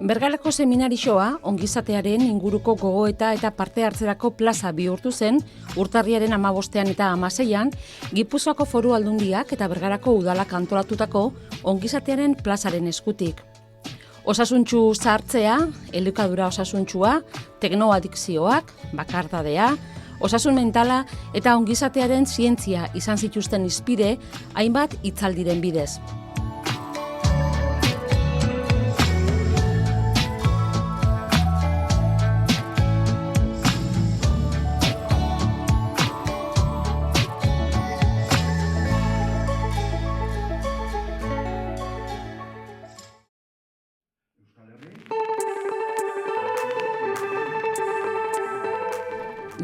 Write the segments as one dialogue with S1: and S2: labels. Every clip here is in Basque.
S1: Bergarako seminarixoa ongizatearen inguruko gogoeta eta parte hartzerako plaza bihurtu zen urtarriaren 15 eta 16an Gipuzkoako Foru Aldundiak eta Bergarako udalak antolatutako ongizatearen plazaren eskutik. Osasuntsu zahartzea, elikadura osasuntsua, teknoadikzioak, bakardadea, osasun mentala eta ongizatearen zientzia izan zituzten hizpide hainbat hitzaldiren bidez.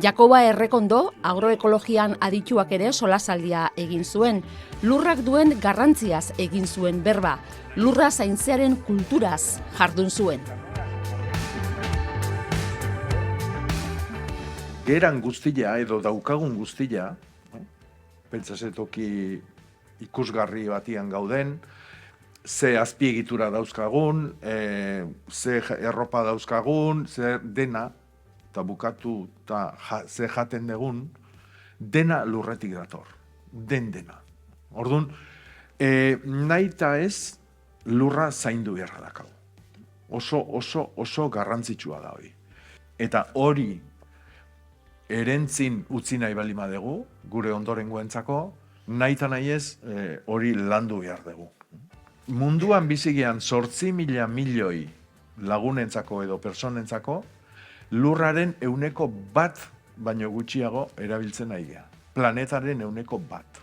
S1: Jakoba Errekondo, agroekologian adituak ere solasaldia egin zuen, lurrak duen garrantziaz egin zuen berba, lurra zaintzearen kulturaz jardun zuen.
S2: Geran guztia edo daukagun guztia, pentsazetoki ikusgarri batian gauden, ze azpiegitura dauzkagun, ze erropa dauzkagun, ze dena, eta bukatu eta ze jaten dugun, dena lurretik dator, dena. Orduan, nahi eta ez lurra zaindu beharra dakau. Oso garrantzitsua da hori. Eta hori erentzin utzi nahi bali madegu, gure ondorengoentzako, nahi eta nahi ez hori landu behar dugu. Munduan bizigean 8.000 milioi lagunentzako edo personentzako, lurraren 1% baino gutxiago erabiltzen nahi gea. Planetaren 1%.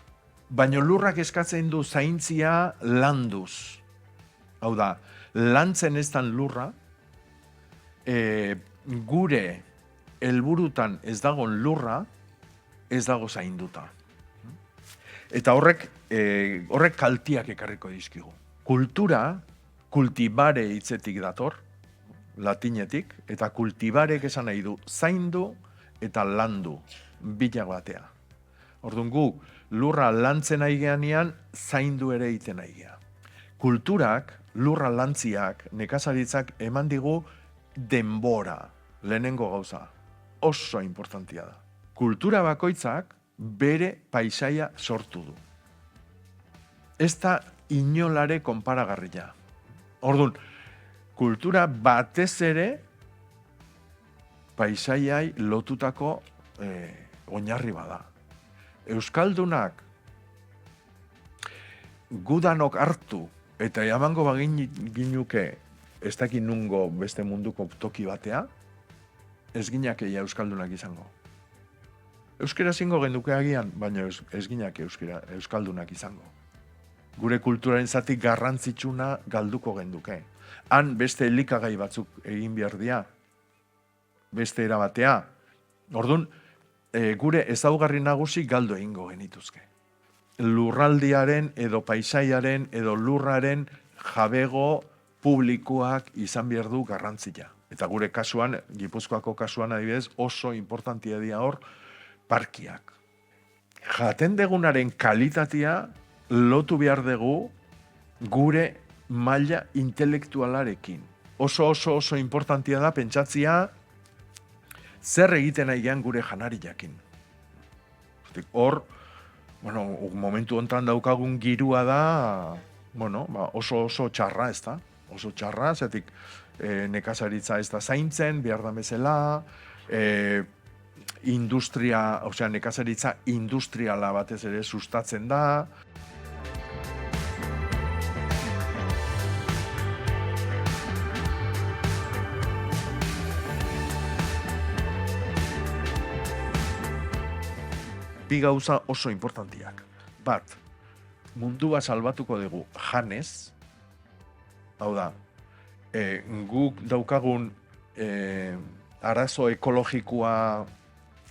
S2: Baino lurrak eskatzen du zaintzia landuz. Hau da, lantzen ez dan lurra, gure helburutan ez dagoen lurra, ez dago zainduta. Eta horrek kaltiak ekarriko dizkigu. Kultura, kultibare hitzetik dator, latinetik, eta kultibarek esan nahi du zaindu eta landu bilak batea. Orduan gu lurra lantzen nahi geanean, zaindu ere egiten nahi gea. Kulturak, lurra lantziak, nekazaritzak eman digu denbora, lehenengo gauza, oso importantia da. Kultura bakoitzak bere paisaia sortu du. Ez da inolare konparagarria. Orduan, kultura batez ere paisaiai lotutako oinarri bada. Euskaldunak gudanok hartu eta emango bagin ginuke ez dakit nungo beste munduko toki batea, ez ginake euskaldunak izango. Euskera zingo genduke agian, baina ez ginake euskaldunak izango. Gure kulturaren zati garrantzitsuna galduko genduke. Han beste elikagai batzuk egin behar dira, beste erabatea. Orduan, gure ezaugarri nagusi galdu egingo genituzke. Lurraldiaren edo paisaiaren edo lurraren jabego publikoak izan behar du garrantzia. Eta gure kasuan, Gipuzkoako kasuan adibidez, oso importantia dira hor parkiak. Jaten degunaren kalitatea lotu behar dugu gure maila intelektualarekin. Oso importantia da pentsatzia zer egiten nahi gean gure janari jakin. Hor, momentu hontan daukagun girua da, oso txarra ez da. Oso txarra, zetik nekazaritza ez da zaintzen, behar da bezala, nekazaritza industriala batez ere sustatzen da. Bi gauza oso importantiak. Bat, mundua salbatuko dugu janez, hau da, guk daukagun arazo ekologikoa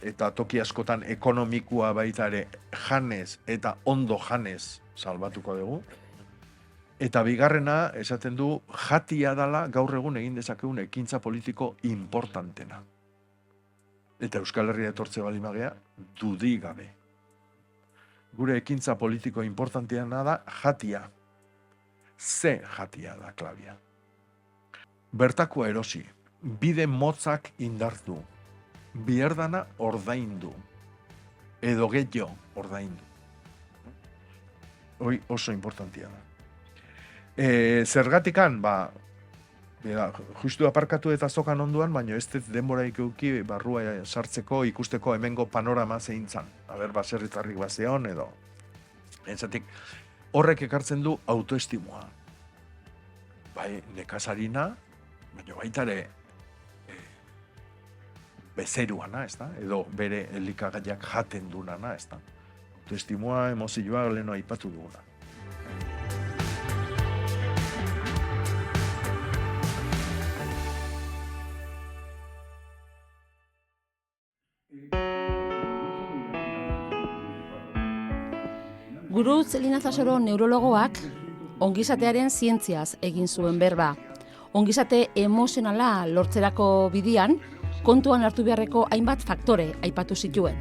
S2: eta toki askotan ekonomikoa baita ere janez eta ondo janez salbatuko dugu. Eta bigarrena, esaten du, jatia dala gaur egun egin dezakegun ekintza politiko importantena. Eta Euskal Herria etortze balimagea, dudi gabe. Gure ekintza politiko importanteana da jatia. Ze jatia da klabia. bertakoa erosi, bide motzak indartu, bierdana ordaindu, edo gehiago ordaindu. Hoi oso importantia da. Zergatikan, justu aparkatu eta zokan onduan, baina ez dut denboraik euki barrua sartzeko ikusteko hemengo panorama zein zan. Baserritarrik bazeon edo. Entzatik, horrek ekartzen du autoestimua. Bai, nekazarina, baina baitare bezeruana, ez da? Edo bere elikagaiak jaten dunana, ez da? Autoestimua, emozioa, leheno aipatu duguna.
S1: Gurutz Elinazasoro neurologoak ongizatearen zientziaz egin zuen berba. Ongizate emozionala lortzerako bidian, kontuan hartu beharreko hainbat faktore aipatu zituen.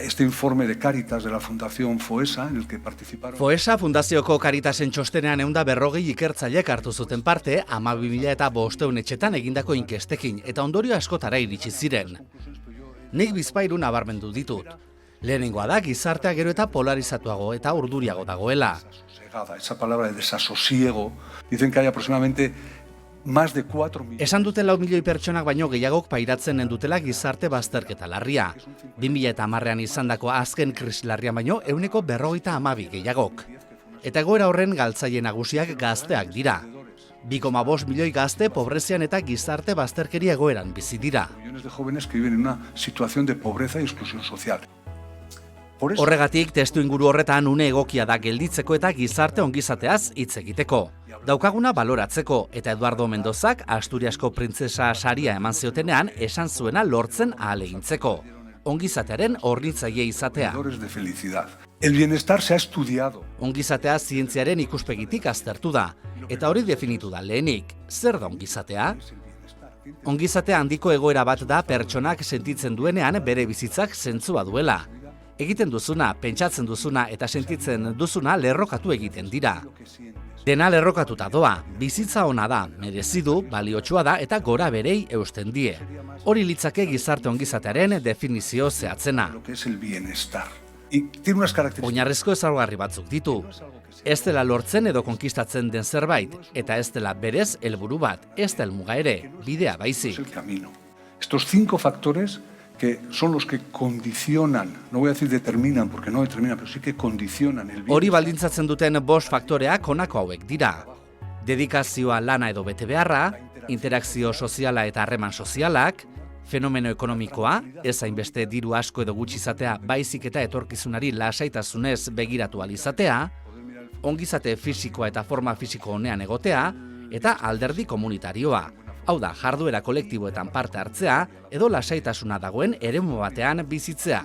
S3: Este informe de Cáritas de la Fundación Foessa, en el que participaron...
S4: Foessa Fundazioko Caritasen txostenean 140 ikertzaileek hartu zuten parte 12.500 etxetan egindako inkestekin eta ondorio askotara iritsi ziren. Nik bizpahiru nabarmendu ditut. Lehenengoa da gizartea gero eta polarizatuago eta urduriago dagoela.
S3: Esa palabra de desasosiego, dicen que hay aproximadamente más de 4 millones.
S4: Esan dute 4 milioi pertsonak baino gehiagok pairatzen dutela gizarte bazterketa larria. 2010ean izandako azken krisi larria baino 152 gehiagok. Eta egoera horren galtzaile nagusiak gazteak dira. 2,5 milioi gazte pobrezian eta gizarte bazterkeria egoeran bizi dira.
S3: Millones de jóvenes que viven en una situación de pobreza y exclusión social.
S4: Horregatik, testu inguru horretan une egokia da gelditzeko eta gizarte ongizateaz hitz egiteko. Daukaguna baloratzeko eta Eduardo Mendozak Asturiasko printzesa saria eman ziotenean esan zuena lortzen ahalegintzeko. Ongizatearen hornitzaile izatea.
S3: El bienestar se ha estudiado.
S4: Ongizatea zientziaren ikuspegitik aztertu da, eta hori definitu da lehenik. Zer da ongizatea? Ongizatea handiko egoera bat da pertsonak sentitzen duenean bere bizitzak zentzua duela. Egiten duzuna, pentsatzen duzuna eta sentitzen duzuna lerrokatu egiten dira. Dena lerrokatuta doa, bizitza ona da, merezidu, baliotsua da eta gora berei eusten die. Hori litzake gizarte ongizatearen definizio zehatzena. Oinarrizko ezaugarri batzuk ditu. Ez dela lortzen edo konkistatzen den zerbait, eta ez dela berez helburu bat, ez da helmuga ere, bidea baizik.
S3: Estos 5 factores que son los que condicionan, no voy a decir determinan, porque no determinan, pero sí que condicionan el bienestar.
S4: Hori baldintzatzen duten 5 faktoreak honako hauek dira. Dedikazioa lana edo bete beharra, interakzio soziala eta harreman sozialak, fenomeno ekonomikoa, ez hainbeste diru asko edo gutxi izatea, baizik eta etorkizunari lasaitasunez begiratu ahal izatea, ongizate fisikoa eta forma fisiko honean egotea, eta alderdi komunitarioa. Hau da, jarduera kolektiboetan parte hartzea edo lasaitasuna dagoen eremu batean bizitzea.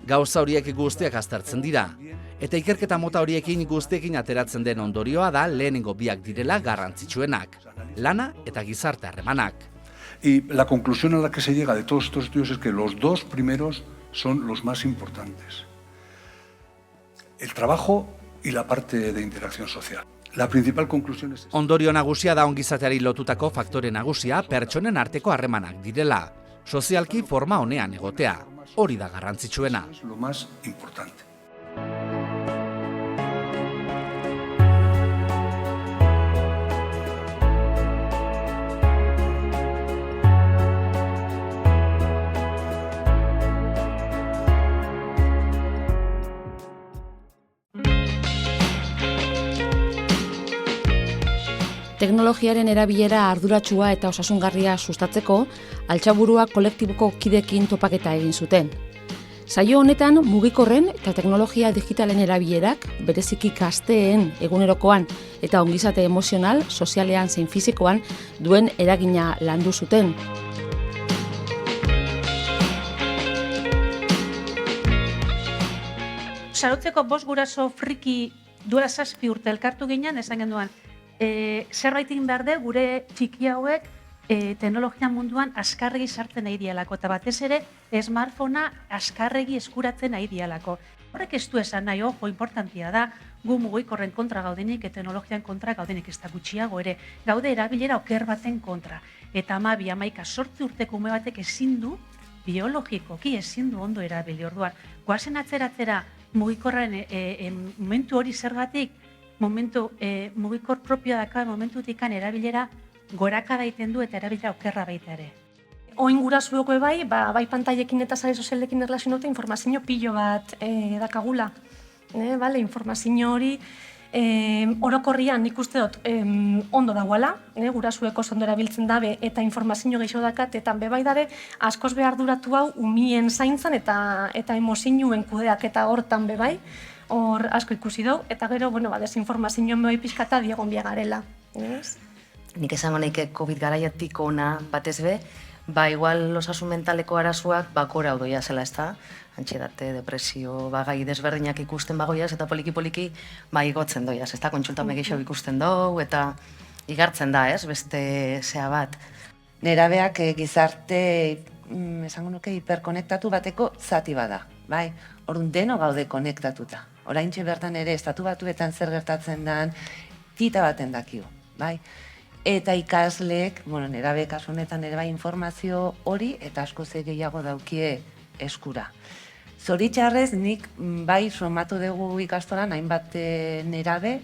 S4: Gauza horiek guztiak aztertzen dira, eta ikerketa mota horiekin guztiekin ateratzen den ondorioa da lehenengo biak direla garrantzitsuenak, lana eta gizarte harremanak.
S3: Y la conclusión a la que se llega de todos estos estudios es que los 2 primeros son los más importantes. El trabajo y la parte de interacción social. La principal conclusión es...
S4: Ondorio nagusia da ongizateari lotutako faktore nagusia pertsonen arteko harremanak direla. Sozialki forma honean egotea. Hori da garrantzitsuena.
S3: Es lo más importante.
S1: Teknologiaren erabilera arduratsua eta osasungarria sustatzeko, Altxaburua kolektiboko kidekin topaketa egin zuten. Saio honetan mugikorren eta teknologia digitalen erabilerak, bereziki gazteen egunerokoan eta ongizate emozional, sozialean zein fisikoan duen eragina landu zuten.
S5: Sarotzeko 5 guraso friki duela 7 urte elkartu ginen, esan genduan, zerbait egin behar de gure txiki hauek teknologia munduan askarregi sartzen nahi dialako, eta batez ere smartphonea askarregi eskuratzen nahi dialako. Horrek ez du esan nahi, ojo, importantia da, gu mugikorren kontra gaudenik, eta teknologian kontra gaudenik, ez da gutxiago ere, gaude erabilera oker baten kontra. Eta 12-11 urteko ume batek ezin du, biologikoki ezin du ondo erabili. Orduan, goazen atzeratzera mugikorren momentu hori zergatik, mugikor propioa daka momentutikan erabilera gorakada egiten du eta erabilera okerra baita ere.
S6: Oin gurasuoko bai pantailekin eta sare sozialekin erlazionatuta informazio pilo bat dakagula. Bale, informazio hori orokorrian nik uste dut ondo dagoela, gurasueko ondo erabiltzen dabe eta informazio gehiago dakat, eta bebai dabe askoz behar duratu hau umien zaintzan eta emozioen kudeak eta hortan bebai, hor asko ikusi dugu, eta gero, desinformazioen bebai pixkata diegon biagarela.
S7: Nik esango nahi COVID garaiatik ona batez be, igual osasun mentaleko arazoak bakora odoia zela, ez da? Antxedate, depresio, gai desberdinak ikusten bagoiaz, eta poliki-poliki igotzen doiaz, ez da? Kontsultame gehiago ikusten dugu, eta igartzen da, ez? Beste zea bat.
S8: Nerabeak gizarte, esango nuke, hiperkonektatu bateko zati bada, bai? Orduan deno gaude konektatuta. Oraintxe bertan ere, estatu batuetan zer gertatzen den, tita baten dakigu, bai? Eta ikasleek, nerabe kasu honetan ere bai informazio hori eta asko ze gehiago daukie eskura. Zoritxarrez nik bai somatu dugu ikastolan hainbat nerabe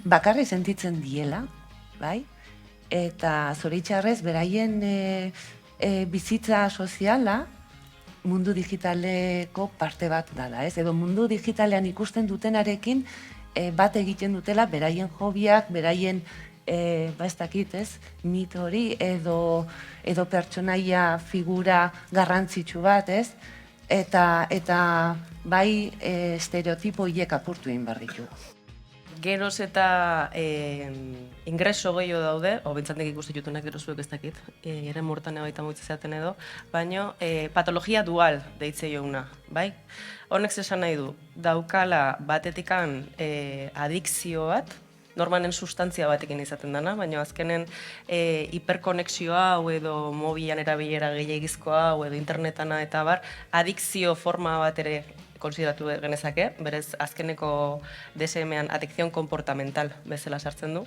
S8: bakarri sentitzen diela, bai? Eta zoritxarrez beraien bizitza soziala mundu digitaleko parte bat dala, ez? Edo mundu digitalean ikusten dutenarekin bat egiten dutela beraien hobiak, beraien ez dakit, ez? Mito hori edo pertsonaia figura garrantzitsu bat, ez? Eta bai estereotipo hiek apurtu egin behar ditugu.
S9: Geroz eta ingreso gehiago daude, bintzatek ikusten jutunak gero zuek ez dakit, ere murtan baita muitzezaten edo, baina patologia dual deitze jouna, bai? Honek esan nahi du, daukala batetikan adikzio bat, normalen sustantzia batekin izaten dana, baina azkenen hiperkonexioa hau edo mobilan erabilera gehiagizkoa hau edo internetana eta bar, adikzio forma bat ere konsideratu genezake, berez azkeneko DSM-an adikzion komportamental bezala sartzen du.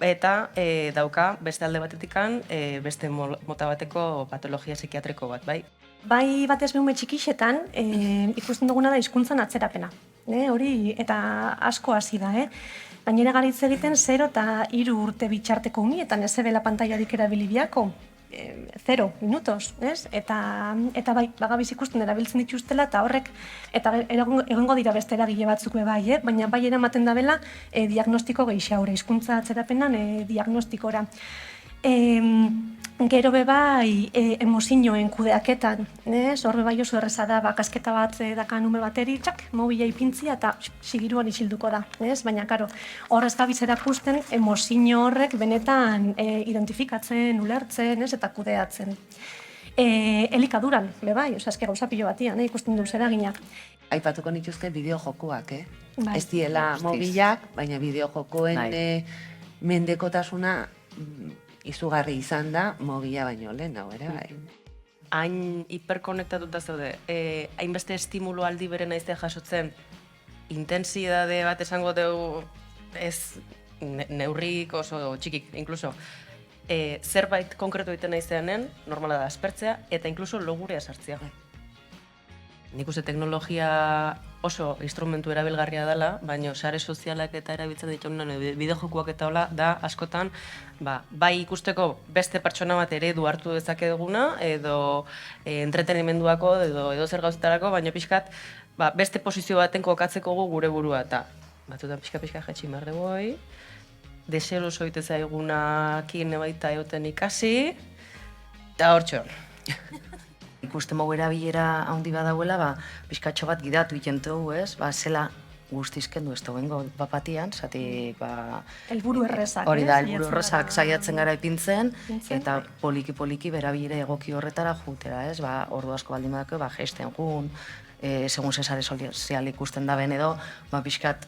S9: Eta dauka beste alde batetikan beste mota bateko patologia psikiatriko bat, bai?
S6: Bai batez behume txikixetan ikusten duguna da hizkuntzan atzerapena. Hori eta asko hasi da, Gainera garitz egiten 0 eta 3 urte bitxarteko umietan, ez ebela pantailarik erabili biako. 0 minutos, ez? Eta bai, bagabiz ikusten erabiltzen dituztela, eta horrek, eta egongo dira beste eragile batzuk bai, baina bai eramaten dabela diagnostiko gehiago, hizkuntza atzerapenan diagnostikora. Gero bai emozioen kudeaketan, hor bai oso erreza da, kasketa bat dakan ume bateri, mobila ipintzia eta sigiruan isilduko da, baina karo, hor ez da bizerakusten emozio horrek benetan identifikatzen, ulertzen, eta kudeatzen. Elikaduran, bai, eske gauza pilo batian, ikusten du zeraginak.
S8: Aipatuko nituzke bideo-jokoak, ez diela mobilak, baina bideo-jokoen mendekotasuna izugarri izan da mobila baino lehen, ere bai.
S9: Hain hiperkonektatuta zaude, hainbeste estimulu aldi bere naizte jasotzen, intensidade bat esango dugu, ez neurrik oso txikik, inkluso, zerbait konkretu egiten naizeanen, normala da aspertzea, eta inkluso logurea sartzea. Nik uste teknologia oso instrumentu erabilgarria dela, baina sare sozialak eta erabiltzen ditugunan bideojokoak eta hola da askotan bai ikusteko beste pertsona bat eredu hartu dezakeguna edo entretenimenduako edo zer gauzetarako, baina pixkat beste posizio baten kokatzeko gure burua eta batzutan pixka jetxi marreboi, deseroso egite zaigunakin baita egoten ikasi, eta hortxon.
S7: Ikusten mogu erabilera handi badauela, pixkatxo bat gidatu itentugu, zela guztizken du ez duengo bapatian, zati,
S6: helburu errezak,
S7: hori da, helburu errezak saiatzen gara ipintzen, eta poliki-poliki berabilera egoki horretara jutera, ordu asko baldin badako, gesten jun, segun zesare sozial ikusten da ben edo, pixkat,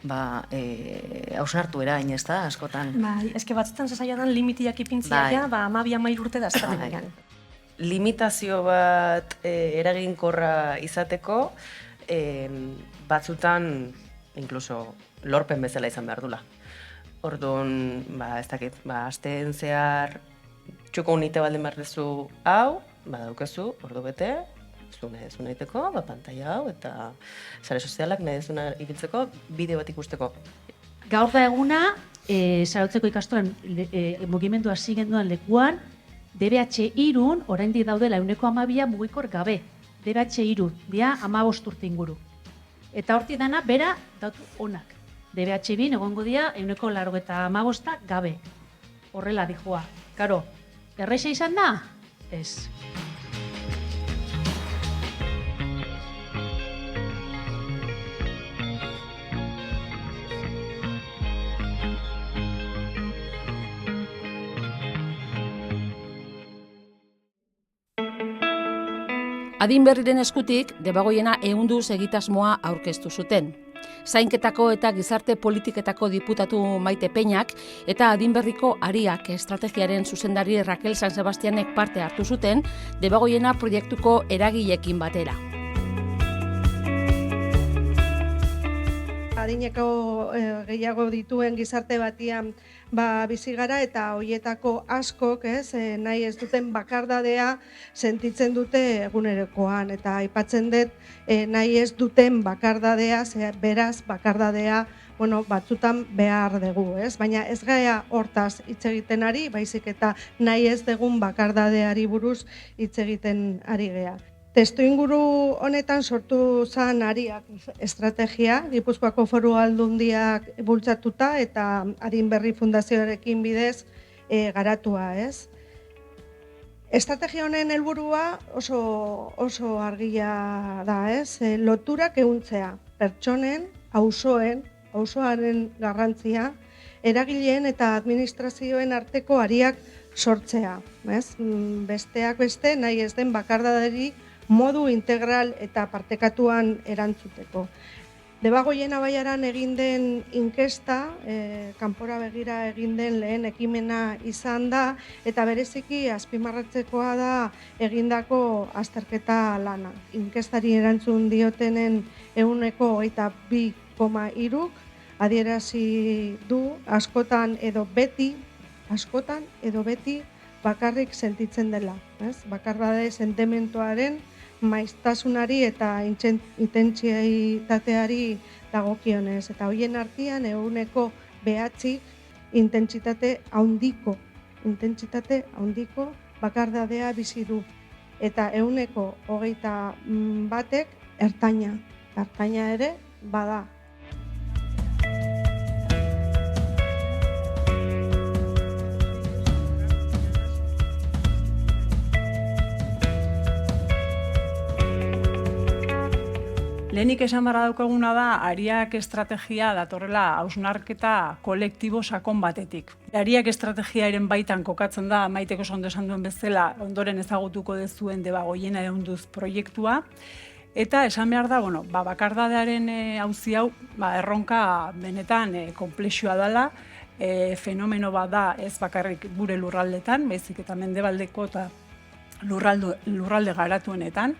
S7: hausnartu erain, ez da, askotan.
S6: Eske batzutan zesaiadan limitiak ipintzia, 12-13 urte da azterrenean.
S9: Limitazio bat eraginkorra izateko, batzutan, inkluso, lorpen bezala izan behar dula. Orduan, ez dakit, asteen zehar txuko unite baldin behar duzu hau, daukezu, ordu bete, zu nahi dezuna egiteko, pantalla hau, eta sare sozialak nahi dezuna ibiltzeko, bideo bat ikusteko.
S5: Gaur da eguna, Zarautzeko ikastolan mugimendu hasi genduan lekuan, DBH-3 oraindik daudela 12% mugikor gabe. DBH-3, dia 15 urte inguru. Eta hortik dana, bera, datu onak. DBH-2 egongo dia 95% gabe. Horrela dijoa. Karo, erreixa izan da? Ez.
S1: Adin berriren eskutik, Debagoiena ehunduz egitasmoa aurkeztu zuten. Zainketako eta gizarte politiketako diputatu Maite Peñak eta adinberriko ariak estrategiaren zuzendari Raquel San Sebastianek parte hartu zuten Debagoiena proiektuko eragileekin batera.
S10: Adineko gehiago dituen gizarte batian bizi gara eta hoietako askok, nahi ez duten bakardadea sentitzen dute egunerokoan eta aipatzen dut nahi ez duten bakardadea, beraz bakardadea batzutan behar dugu, baina ez gara hortaz hitz egiten ari, baizik eta nahi ez dugun bakardadeari buruz hitz egiten ari gea. Testuinguru honetan sortu zen ariak estrategia, Gipuzkoako Foru Aldundiak bultzatuta eta Adinberri Fundazioarekin bidez garatua, Estrategia honen helburua oso argia da, loturak ehuntzea, pertsonen, auzoaren garrantzia, eragileen eta administrazioen arteko ariak sortzea, Besteak beste nahi ez den bakardadari modu integral eta partekatuan erantzuteko. Debagoiena baiaran egin den inkesta, kanpora begira egin den lehen ekimena izan da, eta bereziki azpimarratzekoa da egindako azterketa lana. Inkestari erantzun diotenen 22,3 adierazi du askotan edo beti bakarrik sentitzen dela. Bakardade sentimentuaren maiztasunari eta intentsitateari dagokionez. Eta hoien artean 9% intentsitate handiko bakardadea bizi du. Eta 21% ertaina ere bada.
S11: Lehenik esan barra daukaguna da, ariak estrategia datorrela hausnarketa kolektibo sakon batetik. Ariak estrategiaren baitan kokatzen da, Maiteko ondo esan duen bezala, ondoren ezagutuko dezuen Debagoiena ehunduz proiektua. Eta esan behar da, bakardadearen auzi hau, erronka benetan konplexua dela, fenomeno bat da ez bakarrik gure lurraldetan, baizik eta mendebaldeko eta lurralde garatuenetan.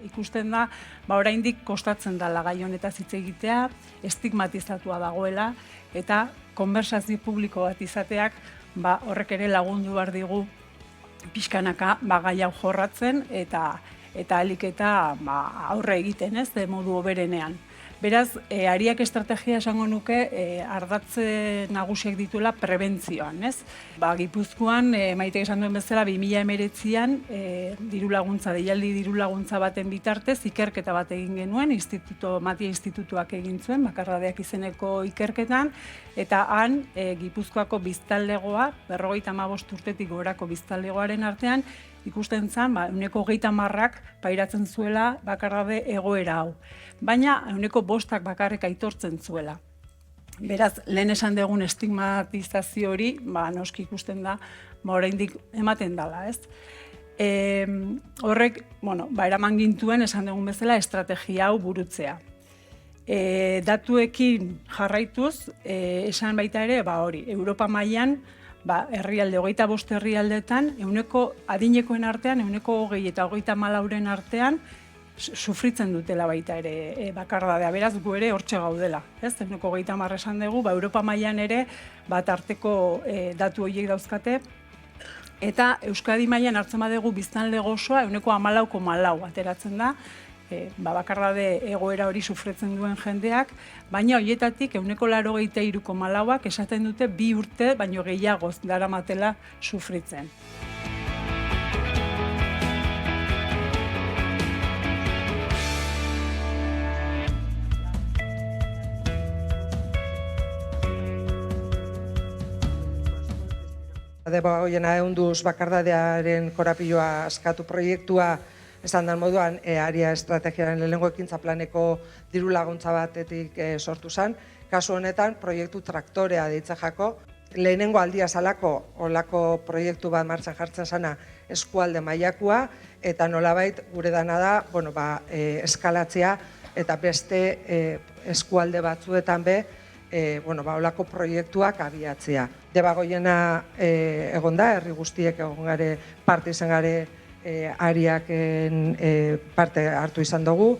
S11: Ikusten da, oraindik kostatzen dela gai honetaz hitz egitea, estigmatizatua dagoela, eta konbersazio publiko bat izateak horrek ere lagundu behar digu pixkanaka gai hau jorratzen eta ahalik eta aurre egiten, modu hoberenean. Beraz, ariak estrategia esango nuke ardatze nagusiak dituela prebentzioan, Gipuzkoan, Maitek esan duen bezala, 2019an deialdi diru laguntza baten bitartez, ikerketa bat egin genuen, Matia Institutuak egin zuen, bakardadeak izeneko ikerketan, eta han Gipuzkoako biztanlegoa, 55 urtetik gorako biztanlegoaren artean, ikusten zen, 20% pairatzen zuela bakardade egoera hau. Baina 5% bakarrik aitortzen zuela. Beraz, lehen esan dugun estigmatizazio hori, noski ikusten da, oraindik ematen dela, Horrek, eraman gintuen esan dugun bezala estrategia hau burutzea. Datuekin jarraituz, esan baita ere, Europa mailan, herrialde, 25 herrialdetan, adinekoen artean, 20 eta 34 artean, sufritzen dutela baita ere bakardadea. Beraz, gu ere hortxe gaudela. Ez, 30% esan dugu, Europa mailan ere bat arteko datu horiek dauzkate, eta Euskadi mailan hartzen badugu biztanle gozoa 14,4 ateratzen da, bakardade egoera hori sufritzen duen jendeak, baina horietatik 83,4ak esaten dute 2 urte baino gehiagoz daramatela sufritzen.
S12: Debagoiena ehunduz bakardadearen korapiloa askatu proiektua esan den moduan aria estrategiaren lehenengo ekintza planeko diru laguntza batetik sortu zen. Kasu honetan proiektu traktorea deitza jako. Lehenengo aldia salako olako proiektu bat martxan jartzen zana eskualde mailakoa eta nolabait gure dana da eskalatzea eta beste eskualde batzuetan olako proiektuak abiatzea. Debagoiena egon da, herri guztiek egon gare, parte izan gare ariaken parte hartu izan dugu,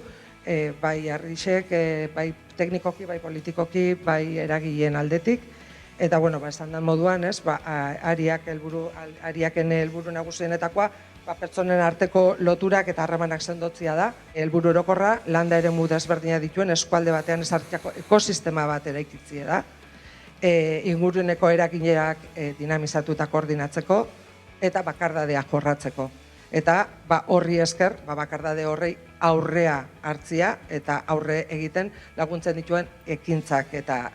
S12: bai herrixek, bai teknikoki, bai politikoki, bai eragileen aldetik. Eta, esan den moduan, ariaken helburu nagusienetakoa, pertsonen arteko loturak eta harremanak sendotzea da. Helburu orokorra, landa eremu desberdina dituen eskualde batean ezartzeko ekosistema bat eraikitzea da. Inguruneko eragileak dinamizatu eta koordinatzeko eta bakardadea jorratzeko. Eta horri esker, bakardade horrei aurrea hartzia eta aurre egiten laguntzen dituen ekintzak eta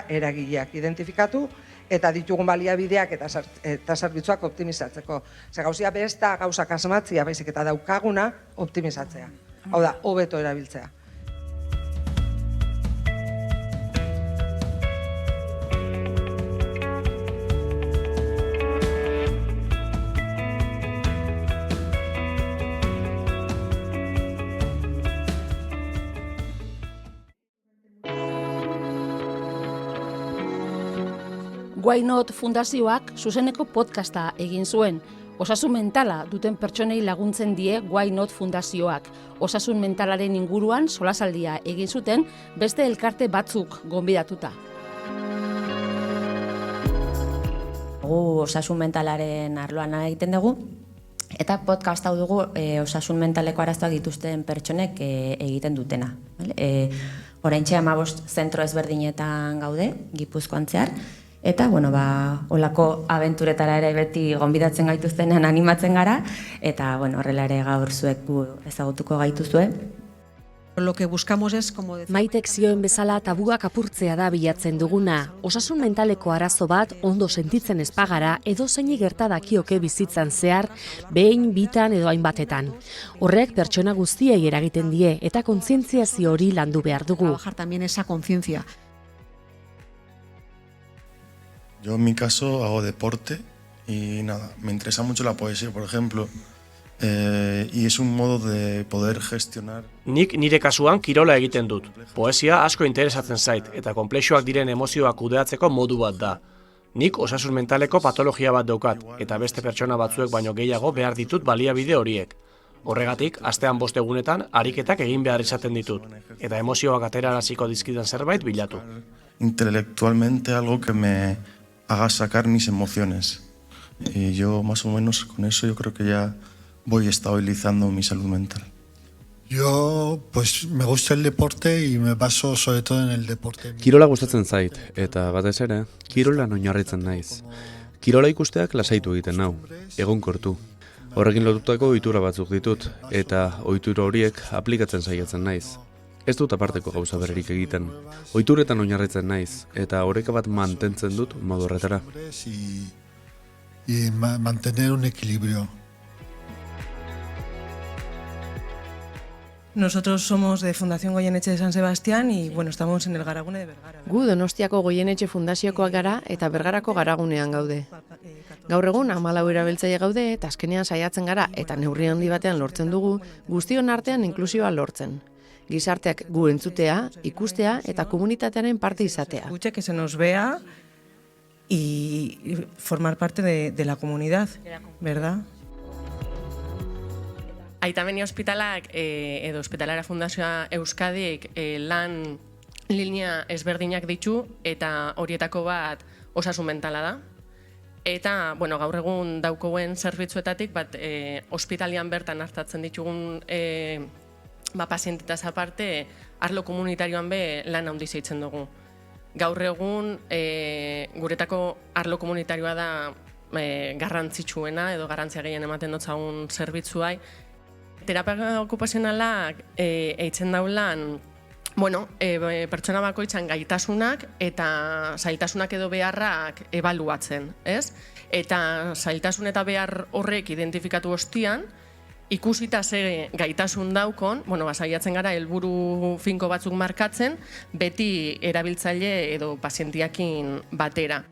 S12: eragileak identifikatu eta ditugun baliabideak eta zerbitzuak optimizatzeko. Gauzia besta gauzak asmatzia baizik eta daukaguna optimizatzea. Hau da, hobeto erabiltzea.
S1: Why Not Fundazioak zuzeneko podcasta egin zuen. Osasun mentala duten pertsonei laguntzen die Why Not Fundazioak. Osasun mentalaren inguruan solasaldia egin zuten beste elkarte batzuk gonbidatuta.
S13: Osasun mentalaren arloan egiten dugu, eta podcast hau dugu osasun mentaleko arazoak dituzten pertsonek egiten dutena. Oraintxe 15 zentro ezberdinetan gaude, Gipuzkoan zehar, eta, holako abenturetara ere beti gonbidatzen gaituztenean animatzen gara, eta, horrela ere gaur zuek ezagutuko gaituzue.
S14: Lo que buscamos es como
S15: Maitek zioen bezala tabuak apurtzea da bilatzen duguna. Osasun mentaleko arazo bat ondo sentitzen ez bagara edo zeini gerta dakioke bizitzan zehar, behin, bitan edo hainbatetan. Horrek pertsona guztiei eragiten die eta kontzientziazio hori landu behar dugu.
S14: Trabajar también esa conciencia.
S16: Yo en mi caso hago deporte y me interesa mucho la poesía, por ejemplo, y es un modo de poder gestionar.
S17: Nik nire kasuan kirola egiten dut. Poesia asko interesatzen zait eta konplexuak diren emozioak kudeatzeko modu bat da. Nik osasun mentaleko patologia bat daukat eta beste pertsona batzuek baino gehiago behar ditut baliabide horiek. Horregatik, astean 5 egunetan ariketak egin behar izaten ditut eta emozioak ateraraziko dizkidan zerbait bilatu.
S16: Intelectualmente algo que me haga sacar mis emociones. Y yo más o menos con eso yo creo que ya voy estabilizando mi salud mental.
S18: Yo, me gusta el deporte y me baso sobre todo en el deporte.
S19: Kirola gustatzen zait, eta batez ere, kirolan oinarritzen naiz. Kirola ikusteak lasaitu egiten nau, egonkortu. Horrekin lotutako ohitura batzuk ditut, eta ohitura horiek aplikatzen saiatzen naiz. Ez dut aparteko gauza berririk egiten. Ohituretan oinarritzen naiz, eta oreka bat mantentzen dut modu horretara.
S18: Y mantener un equilibrio.
S20: Nosotros somos de Fundación Goyeneche de San Sebastián y estamos en el Garagune de Bergara.
S21: Gu Donostiako Goyeneche Fundaziokoak gara eta Bergarako Garagunean gaude. Gaur egun 14 erabiltzaile gaude eta azkenean saiatzen gara eta neurri handi batean lortzen dugu guztion artean inklusioa lortzen. Gizarteak gu entzutea, ikustea eta komunitatearen parte izatea.
S20: Escuche, que se nos vea y formar parte de la comunidad, ¿verdad?
S2: Aitameni Ospitalak edo Ospitalara Fundazioa Euskadik lan linea ezberdinak ditu eta horietako bat osasun mentala da. Eta, gaur egun daukoen zerbitzuetatik bat ospitalian bertan hartatzen ditugun pazientetaz aparte arlo komunitarioan be lan handi zeitzen dugu. Gaur egun guretako arlo komunitarioa da garrantzitsuena edo garrantzia gehien ematen dotzagun zerbitzuai. Terapia okupazionalak eitzen daulan pertsona bakoitzan gaitasunak eta zailtasunak edo beharrak ebaluatzen, ez? Eta zailtasun eta behar horrek identifikatu ostian, ikusita ze gaitasun daukon, saiatzen gara helburu finko batzuk markatzen, beti erabiltzaile edo pazientiakin batera.